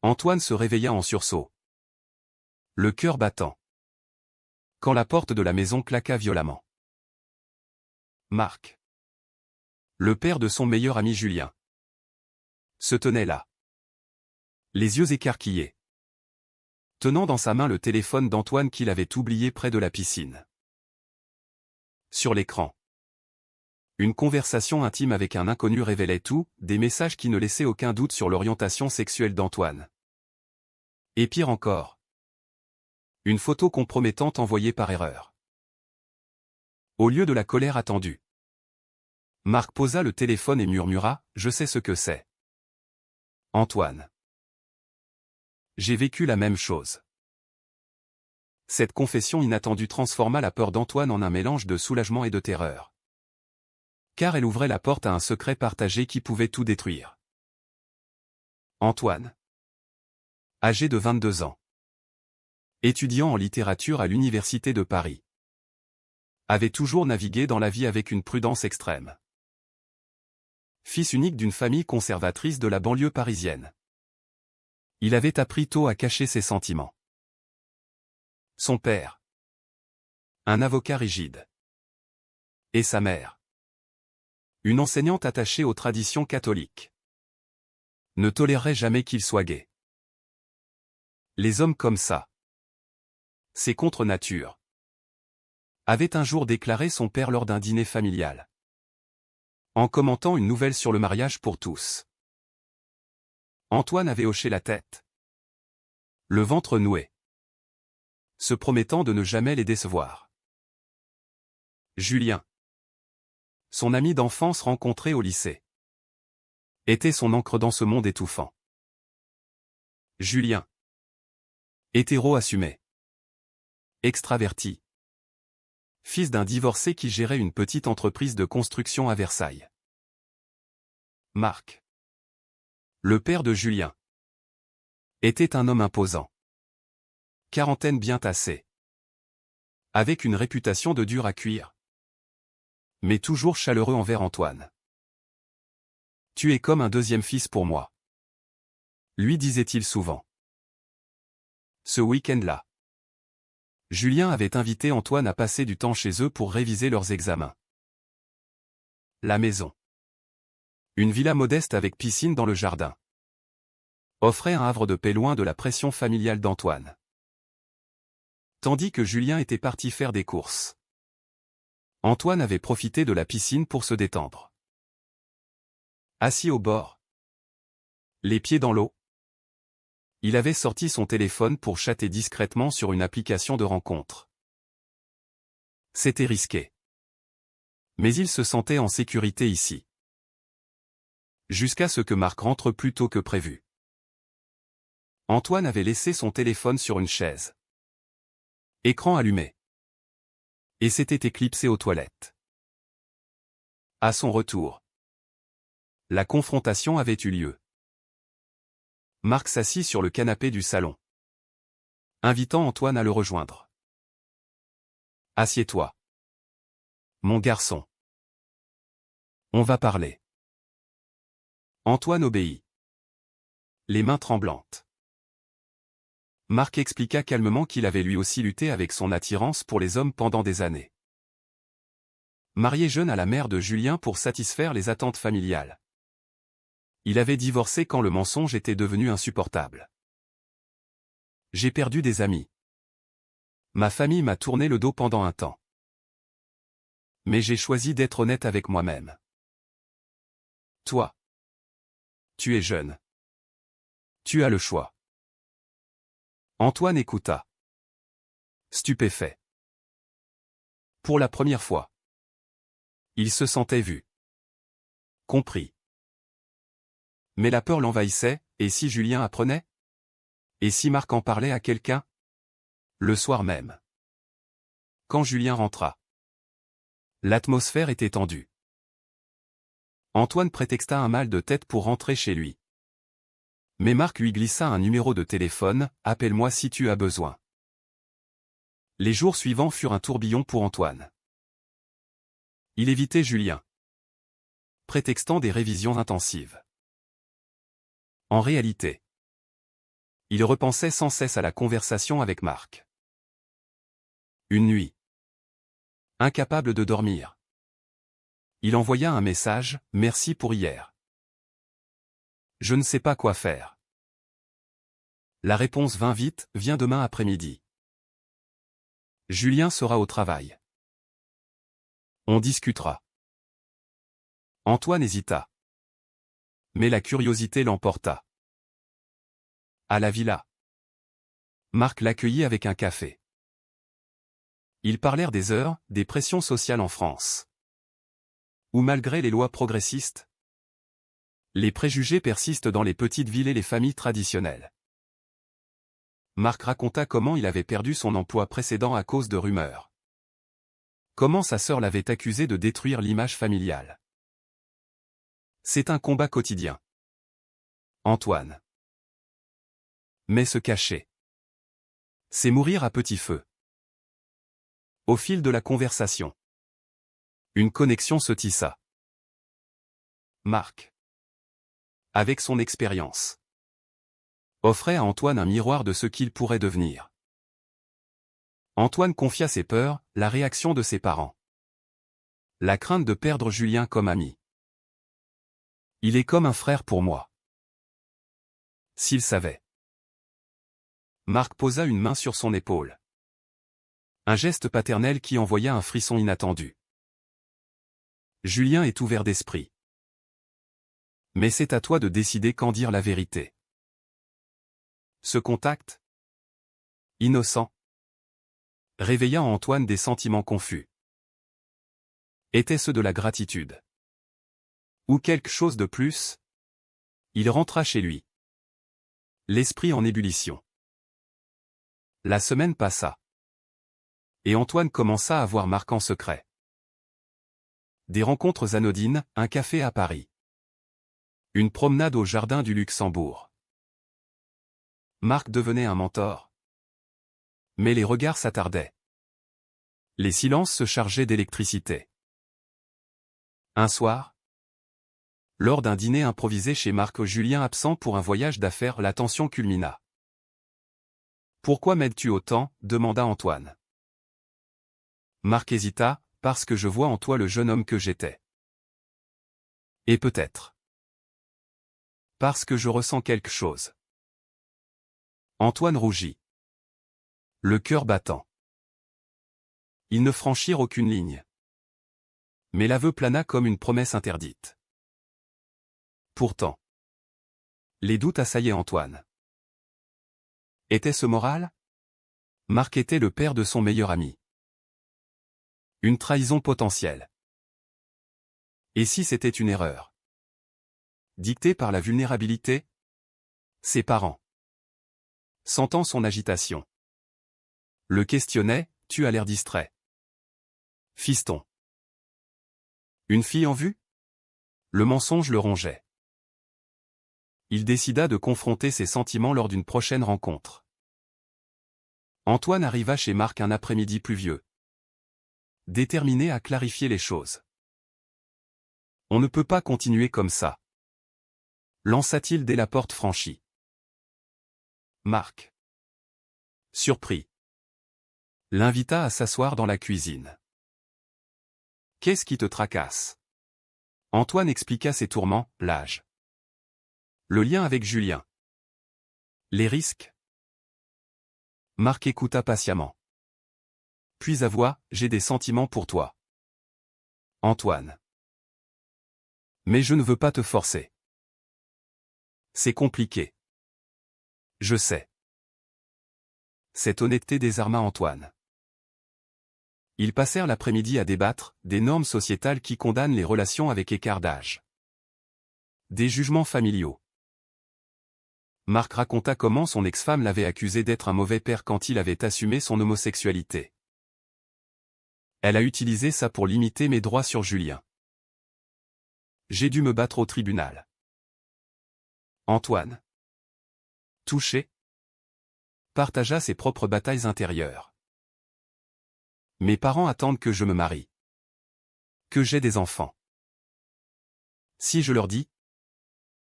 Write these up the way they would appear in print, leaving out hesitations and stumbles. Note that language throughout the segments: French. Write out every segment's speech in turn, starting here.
Antoine se réveilla en sursaut, le cœur battant, quand la porte de la maison claqua violemment. Marc, le père de son meilleur ami Julien, se tenait là, les yeux écarquillés, tenant dans sa main le téléphone d'Antoine qu'il avait oublié près de la piscine. Sur l'écran, une conversation intime avec un inconnu révélait tout, des messages qui ne laissaient aucun doute sur l'orientation sexuelle d'Antoine. Et pire encore, une photo compromettante envoyée par erreur. Au lieu de la colère attendue, Marc posa le téléphone et murmura « Je sais ce que c'est. » Antoine. J'ai vécu la même chose. Cette confession inattendue transforma la peur d'Antoine en un mélange de soulagement et de terreur. Car elle ouvrait la porte à un secret partagé qui pouvait tout détruire. Antoine, âgé de 22 ans, étudiant en littérature à l'Université de Paris, avait toujours navigué dans la vie avec une prudence extrême. Fils unique d'une famille conservatrice de la banlieue parisienne, il avait appris tôt à cacher ses sentiments. Son père, un avocat rigide, et sa mère, une enseignante attachée aux traditions catholiques, ne tolérerait jamais qu'il soit gay. Les hommes comme ça, c'est contre nature, avait un jour déclaré son père lors d'un dîner familial, en commentant une nouvelle sur le mariage pour tous. Antoine avait hoché la tête, le ventre noué, se promettant de ne jamais les décevoir. Julien, son ami d'enfance rencontré au lycée, était son ancre dans ce monde étouffant. Julien, hétéro assumé, extraverti, fils d'un divorcé qui gérait une petite entreprise de construction à Versailles. Marc, le père de Julien, était un homme imposant. Quarantaine bien tassée, avec une réputation de dur à cuire, mais toujours chaleureux envers Antoine. « Tu es comme un deuxième fils pour moi », lui disait-il souvent. Ce week-end-là, Julien avait invité Antoine à passer du temps chez eux pour réviser leurs examens. La maison, une villa modeste avec piscine dans le jardin, offrait un havre de paix loin de la pression familiale d'Antoine. Tandis que Julien était parti faire des courses, Antoine avait profité de la piscine pour se détendre. Assis au bord, les pieds dans l'eau, il avait sorti son téléphone pour chatter discrètement sur une application de rencontre. C'était risqué, mais il se sentait en sécurité ici. Jusqu'à ce que Marc rentre plus tôt que prévu. Antoine avait laissé son téléphone sur une chaise, écran allumé, et s'était éclipsé aux toilettes. À son retour, la confrontation avait eu lieu. Marc s'assit sur le canapé du salon, invitant Antoine à le rejoindre. « Assieds-toi, mon garçon. On va parler. » Antoine obéit, les mains tremblantes. Marc expliqua calmement qu'il avait lui aussi lutté avec son attirance pour les hommes pendant des années. Marié jeune à la mère de Julien pour satisfaire les attentes familiales, il avait divorcé quand le mensonge était devenu insupportable. « J'ai perdu des amis. Ma famille m'a tourné le dos pendant un temps. Mais j'ai choisi d'être honnête avec moi-même. Toi, tu es jeune. Tu as le choix. » Antoine écouta, stupéfait. Pour la première fois, il se sentait vu, compris. Mais la peur l'envahissait, et si Julien apprenait? Et si Marc en parlait à quelqu'un? Le soir même, quand Julien rentra, l'atmosphère était tendue. Antoine prétexta un mal de tête pour rentrer chez lui. Mais Marc lui glissa un numéro de téléphone, « Appelle-moi si tu as besoin. » Les jours suivants furent un tourbillon pour Antoine. Il évitait Julien, prétextant des révisions intensives. En réalité, Il repensait sans cesse à la conversation avec Marc. Une nuit. Incapable de dormir. Il envoya un message, « Merci pour hier. Je ne sais pas quoi faire. » La réponse vint vite, « Viens demain après-midi. Julien sera au travail. On discutera. » Antoine hésita. Mais la curiosité l'emporta. À la villa. Marc l'accueillit avec un café. Ils parlèrent des heures, des pressions sociales en France. Où malgré les lois progressistes, les préjugés persistent dans les petites villes et les familles traditionnelles. Marc raconta comment il avait perdu son emploi précédent à cause de rumeurs. Comment sa sœur l'avait accusé de détruire l'image familiale. C'est un combat quotidien. Antoine. Mais se cacher. C'est mourir à petit feu. Au fil de la conversation, une connexion se tissa. Marc, avec son expérience, offrait à Antoine un miroir de ce qu'il pourrait devenir. Antoine confia ses peurs, la réaction de ses parents. La crainte de perdre Julien comme ami. Il est comme un frère pour moi. S'il savait. Marc posa une main sur son épaule. Un geste paternel qui envoya un frisson inattendu. Julien est ouvert d'esprit. Mais c'est à toi de décider quand dire la vérité. Ce contact, innocent, réveilla en Antoine des sentiments confus. Était-ce de la gratitude? Ou quelque chose de plus? Il rentra chez lui. L'esprit en ébullition. La semaine passa. Et Antoine commença à voir Marc en secret. Des rencontres anodines, un café à Paris. Une promenade au jardin du Luxembourg. Marc devenait un mentor. Mais les regards s'attardaient. Les silences se chargeaient d'électricité. Un soir, lors d'un dîner improvisé chez Marc, Julien absent pour un voyage d'affaires, la tension culmina. « Pourquoi m'aides-tu autant ?» demanda Antoine. Marc hésita, « Parce que je vois en toi le jeune homme que j'étais. Et peut-être. Parce que je ressens quelque chose. » Antoine rougit. Le cœur battant. Ils ne franchirent aucune ligne. Mais l'aveu plana comme une promesse interdite. Pourtant, les doutes assaillaient Antoine. Était-ce moral? Marc était le père de son meilleur ami. Une trahison potentielle. Et si c'était une erreur? Dictée par la vulnérabilité? Ses parents. Sentant son agitation. Le questionnaient, « Tu as l'air distrait. Fiston. Une fille en vue ?» Le mensonge le rongeait. Il décida de confronter ses sentiments lors d'une prochaine rencontre. Antoine arriva chez Marc un après-midi pluvieux. Déterminé à clarifier les choses. « On ne peut pas continuer comme ça. » lança-t-il dès la porte franchie. Marc, surpris, l'invita à s'asseoir dans la cuisine. « Qu'est-ce qui te tracasse ?» Antoine expliqua ses tourments, l'âge. Le lien avec Julien. Les risques. Marc écouta patiemment. Puis avoua, « J'ai des sentiments pour toi. Antoine. Mais je ne veux pas te forcer. C'est compliqué. Je sais. » Cette honnêteté désarma Antoine. Ils passèrent l'après-midi à débattre, des normes sociétales qui condamnent les relations avec écart d'âge. Des jugements familiaux. Marc raconta comment son ex-femme l'avait accusé d'être un mauvais père quand il avait assumé son homosexualité. Elle a utilisé ça pour limiter mes droits sur Julien. J'ai dû me battre au tribunal. Antoine, touché, partagea ses propres batailles intérieures. Mes parents attendent que je me marie. Que j'ai des enfants. Si je leur dis,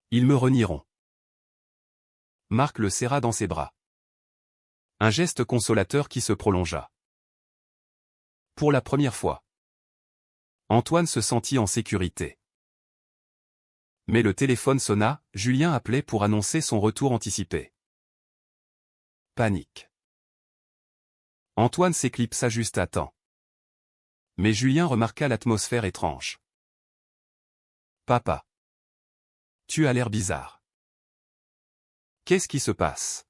ils me renieront. Marc le serra dans ses bras. Un geste consolateur qui se prolongea. Pour la première fois, Antoine se sentit en sécurité. Mais le téléphone sonna, Julien appelait pour annoncer son retour anticipé. Panique. Antoine s'éclipsa juste à temps. Mais Julien remarqua l'atmosphère étrange. Papa. Tu as l'air bizarre. Qu'est-ce qui se passe?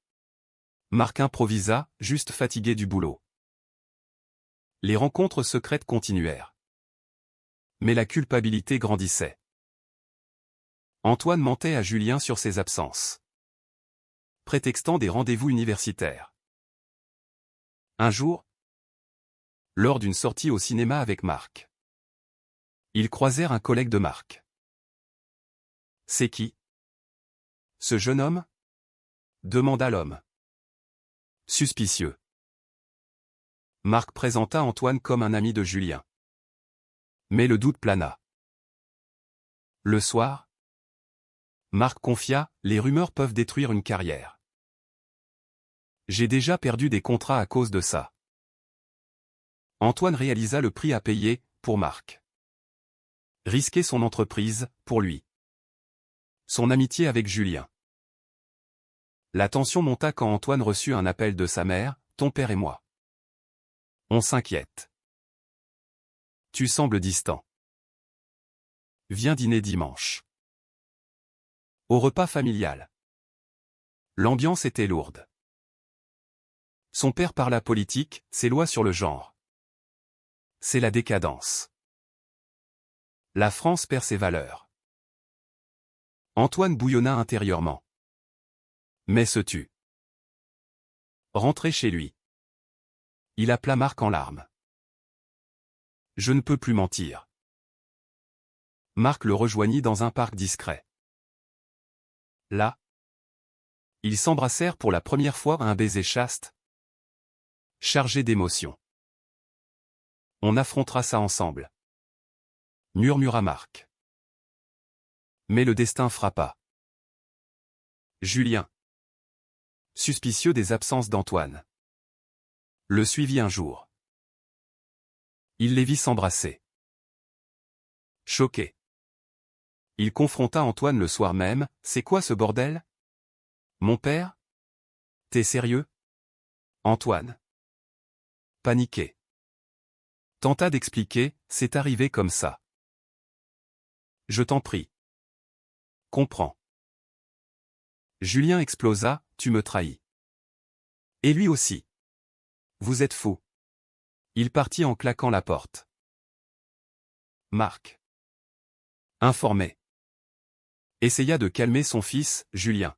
Marc improvisa, juste fatigué du boulot. Les rencontres secrètes continuèrent. Mais la culpabilité grandissait. Antoine mentait à Julien sur ses absences, prétextant des rendez-vous universitaires. Un jour, lors d'une sortie au cinéma avec Marc, ils croisèrent un collègue de Marc. C'est qui? Ce jeune homme? Demanda l'homme. Suspicieux. Marc présenta Antoine comme un ami de Julien. Mais le doute plana. Le soir, Marc confia, les rumeurs peuvent détruire une carrière. J'ai déjà perdu des contrats à cause de ça. Antoine réalisa le prix à payer, pour Marc. Risquer son entreprise, pour lui. Son amitié avec Julien. La tension monta quand Antoine reçut un appel de sa mère, ton père et moi. On s'inquiète. Tu sembles distant. Viens dîner dimanche. Au repas familial. L'ambiance était lourde. Son père parla politique, ses lois sur le genre. C'est la décadence. La France perd ses valeurs. Antoine bouillonna intérieurement. Mais se tut. Rentré chez lui. Il appela Marc en larmes. Je ne peux plus mentir. Marc le rejoignit dans un parc discret. Là, ils s'embrassèrent pour la première fois à un baiser chaste, chargé d'émotions. On affrontera ça ensemble, murmura Marc. Mais le destin frappa. Julien, suspicieux des absences d'Antoine, le suivit un jour. Il les vit s'embrasser. Choqué. Il confronta Antoine le soir même, c'est quoi ce bordel? Mon père? T'es sérieux? Antoine. Paniqué. Tenta d'expliquer, c'est arrivé comme ça. Je t'en prie. Comprends. Julien explosa, tu me trahis. Et lui aussi. Vous êtes fou. Il partit en claquant la porte. Marc, informé, essaya de calmer son fils, Julien.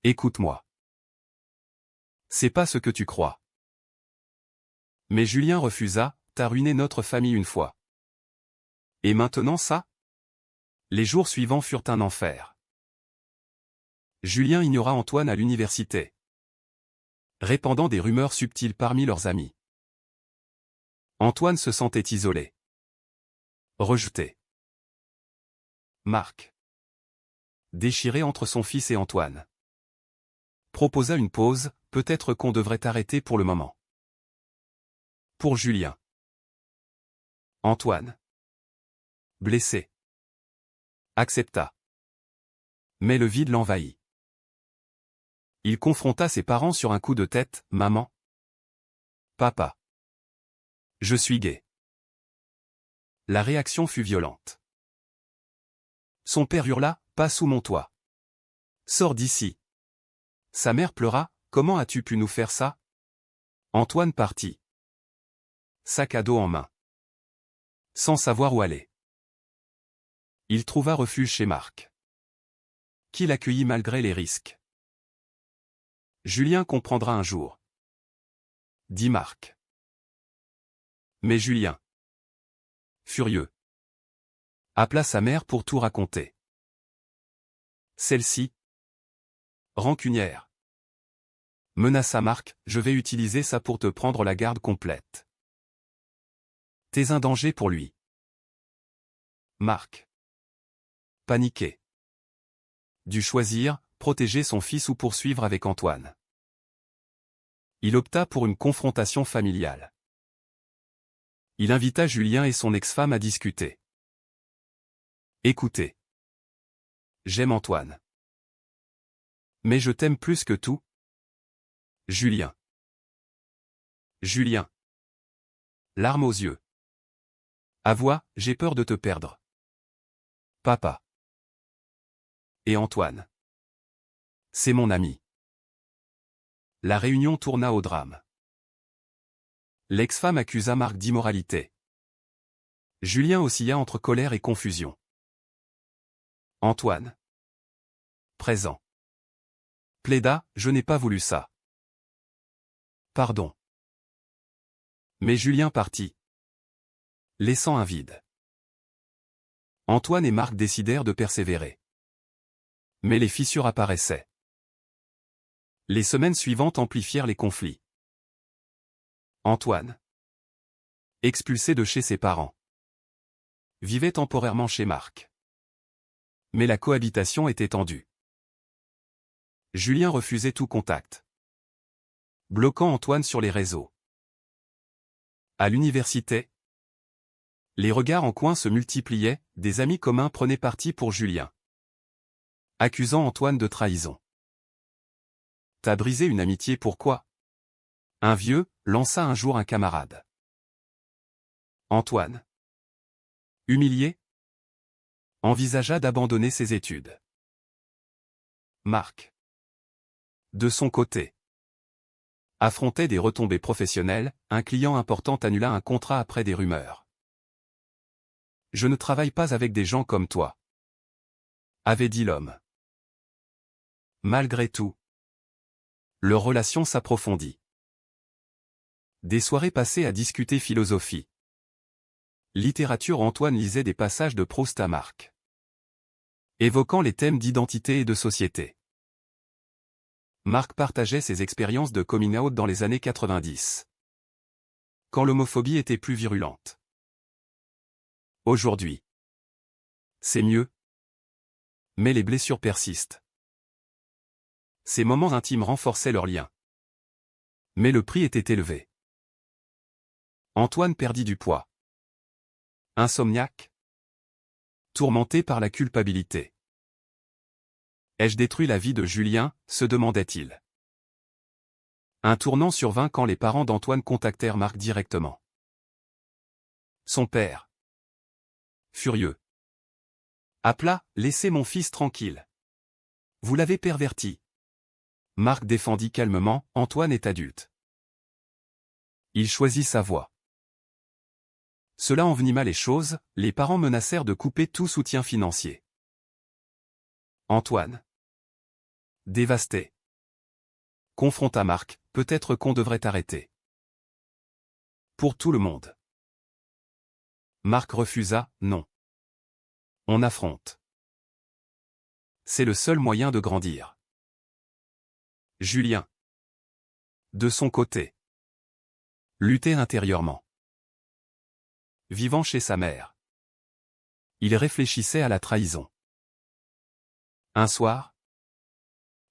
Écoute-moi. C'est pas ce que tu crois. Mais Julien refusa, t'as ruiné notre famille une fois. Et maintenant ça? Les jours suivants furent un enfer. Julien ignora Antoine à l'université, répandant des rumeurs subtiles parmi leurs amis. Antoine se sentait isolé. Rejeté. Marc, déchiré entre son fils et Antoine, proposa une pause, peut-être qu'on devrait arrêter pour le moment. Pour Julien. Antoine, blessé, accepta. Mais le vide l'envahit. Il confronta ses parents sur un coup de tête, maman. Papa. Je suis gay. La réaction fut violente. Son père hurla, pas sous mon toit. Sors d'ici. Sa mère pleura, comment as-tu pu nous faire ça? Antoine partit. Sac à dos en main. Sans savoir où aller. Il trouva refuge chez Marc, qui l'accueillit malgré les risques. Julien comprendra un jour, dit Marc. Mais Julien, furieux, appela sa mère pour tout raconter. Celle-ci, rancunière, menaça Marc, je vais utiliser ça pour te prendre la garde complète. T'es un danger pour lui. Marc, paniqué, dut choisir, protéger son fils ou poursuivre avec Antoine. Il opta pour une confrontation familiale. Il invita Julien et son ex-femme à discuter. Écoutez. J'aime Antoine. Mais je t'aime plus que tout. Julien. Julien. Larmes aux yeux. Avoue, j'ai peur de te perdre. Papa. Et Antoine. C'est mon ami. La réunion tourna au drame. L'ex-femme accusa Marc d'immoralité. Julien oscilla entre colère et confusion. Antoine. Présent. Plaida, je n'ai pas voulu ça. Pardon. Mais Julien partit, laissant un vide. Antoine et Marc décidèrent de persévérer. Mais les fissures apparaissaient. Les semaines suivantes amplifièrent les conflits. Antoine, expulsé de chez ses parents, vivait temporairement chez Marc. Mais la cohabitation était tendue. Julien refusait tout contact, bloquant Antoine sur les réseaux. À l'université, les regards en coin se multipliaient, des amis communs prenaient parti pour Julien, accusant Antoine de trahison. « T'as brisé une amitié, pourquoi ?» Un vieux lança un jour un camarade. Antoine, humilié, envisagea d'abandonner ses études. Marc, de son côté, affrontait des retombées professionnelles, un client important annula un contrat après des rumeurs. « Je ne travaille pas avec des gens comme toi, » avait dit l'homme. Malgré tout, leur relation s'approfondit. Des soirées passées à discuter philosophie. Littérature. Antoine lisait des passages de Proust à Marc, évoquant les thèmes d'identité et de société. Marc partageait ses expériences de coming out dans les années 90, quand l'homophobie était plus virulente. Aujourd'hui, c'est mieux, mais les blessures persistent. Ces moments intimes renforçaient leur lien, mais le prix était élevé. Antoine perdit du poids. Insomniaque, tourmenté par la culpabilité. Ai-je détruit la vie de Julien, se demandait-il. Un tournant survint quand les parents d'Antoine contactèrent Marc directement. Son père, furieux, appela « Laissez mon fils tranquille. Vous l'avez perverti. » Marc défendit calmement « Antoine est adulte. Il choisit sa voie. » Cela envenima les choses, les parents menacèrent de couper tout soutien financier. Antoine, dévasté, confronta Marc, « Peut-être qu'on devrait arrêter. Pour tout le monde. » Marc refusa, « Non. On affronte. C'est le seul moyen de grandir. » Julien, de son côté, luttait intérieurement. Vivant chez sa mère, il réfléchissait à la trahison. Un soir,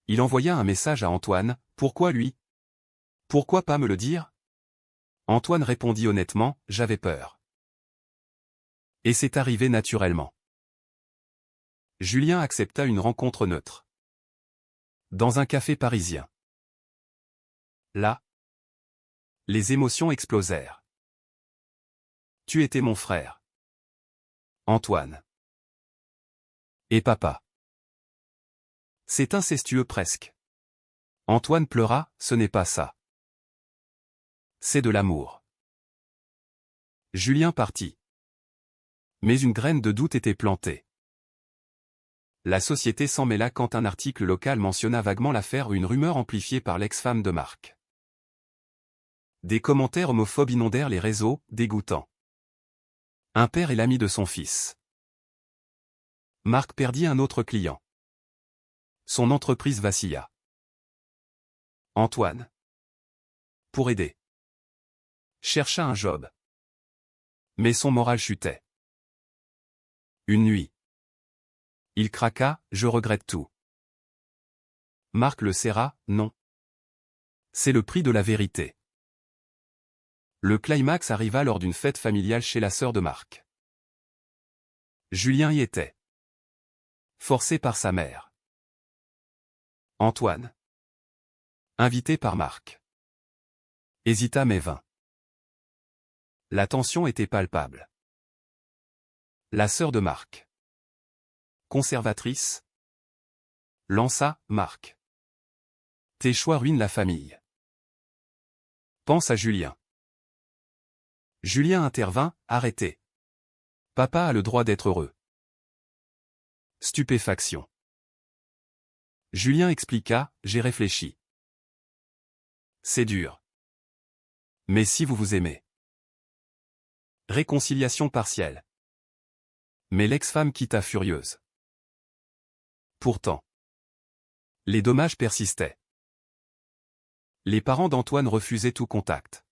il envoya un message à Antoine, « Pourquoi lui? Pourquoi pas me le dire ?» Antoine répondit honnêtement, « J'avais peur. » Et c'est arrivé naturellement. Julien accepta une rencontre neutre, dans un café parisien. Là, les émotions explosèrent. « Tu étais mon frère, Antoine. Et papa. C'est incestueux presque. » Antoine pleura, « Ce n'est pas ça. C'est de l'amour. » Julien partit. Mais une graine de doute était plantée. La société s'en mêla quand un article local mentionna vaguement l'affaire, une rumeur amplifiée par l'ex-femme de Marc. Des commentaires homophobes inondèrent les réseaux, dégoûtants. Un père est l'ami de son fils. Marc perdit un autre client. Son entreprise vacilla. Antoine, pour aider, chercha un job. Mais son moral chutait. Une nuit, il craqua, « Je regrette tout. Marc le serra, non. C'est le prix de la vérité. Le climax arriva lors d'une fête familiale chez la sœur de Marc. Julien y était. Forcé par sa mère. Antoine. Invité par Marc. Hésita mais vint. La tension était palpable. La sœur de Marc. Conservatrice. Lança, Marc. Tes choix ruinent la famille. Pense à Julien. Julien intervint, arrêtez. Papa a le droit d'être heureux. Stupéfaction. Julien expliqua, j'ai réfléchi. C'est dur. Mais si vous vous aimez. Réconciliation partielle. Mais l'ex-femme quitta furieuse. Pourtant. Les dommages persistaient. Les parents d'Antoine refusaient tout contact.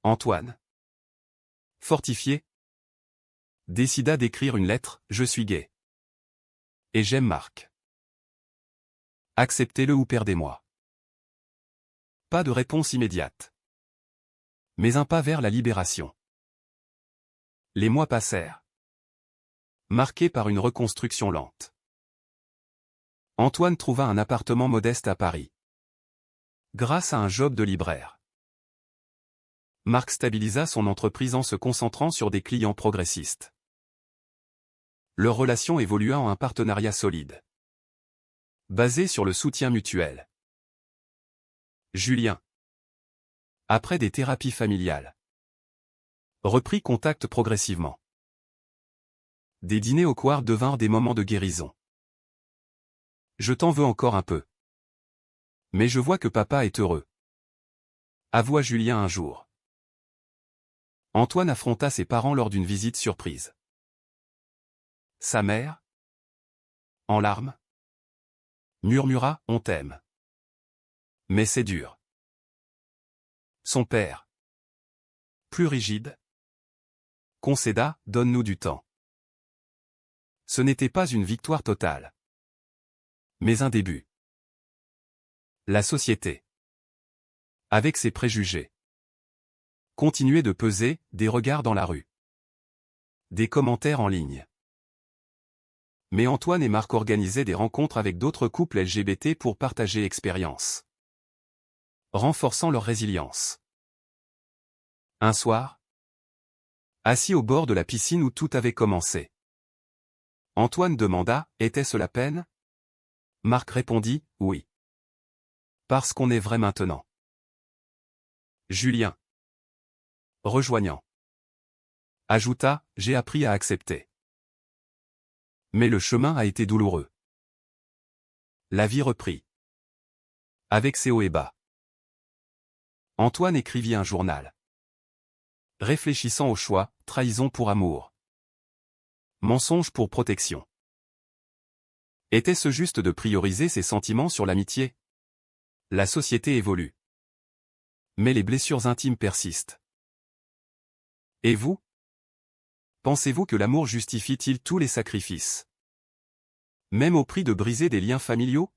Antoine. Fortifié. Décida d'écrire une lettre, je suis gay. Et j'aime Marc. Acceptez-le ou perdez-moi. Pas de réponse immédiate. Mais un pas vers la libération. Les mois passèrent. Marqués par une reconstruction lente. Antoine trouva un appartement modeste à Paris. Grâce à un job de libraire. Marc stabilisa son entreprise en se concentrant sur des clients progressistes. Leur relation évolua en un partenariat solide. Basé sur le soutien mutuel. Julien. Après des thérapies familiales. Reprit contact progressivement. Des dîners au coir devinrent des moments de guérison. Je t'en veux encore un peu. Mais je vois que papa est heureux. Avoua Julien un jour. Antoine affronta ses parents lors d'une visite surprise. Sa mère, en larmes, murmura « On t'aime. Mais c'est dur. » Son père, plus rigide, concéda « Donne-nous du temps. » Ce n'était pas une victoire totale. Mais un début. La société, avec ses préjugés, continuait de peser, des regards dans la rue. Des commentaires en ligne. Mais Antoine et Marc organisaient des rencontres avec d'autres couples LGBT pour partager expériences. Renforçant leur résilience. Un soir, assis au bord de la piscine où tout avait commencé, Antoine demanda, était-ce la peine? Marc répondit, oui. Parce qu'on est vrai maintenant. Julien, rejoignant, ajouta, j'ai appris à accepter. Mais le chemin a été douloureux. La vie reprit. Avec ses hauts et bas. Antoine écrivit un journal. Réfléchissant au choix, trahison pour amour. Mensonge pour protection. Était-ce juste de prioriser ses sentiments sur l'amitié? La société évolue. Mais les blessures intimes persistent. Et vous? Pensez-vous que l'amour justifie-t-il tous les sacrifices? Même au prix de briser des liens familiaux?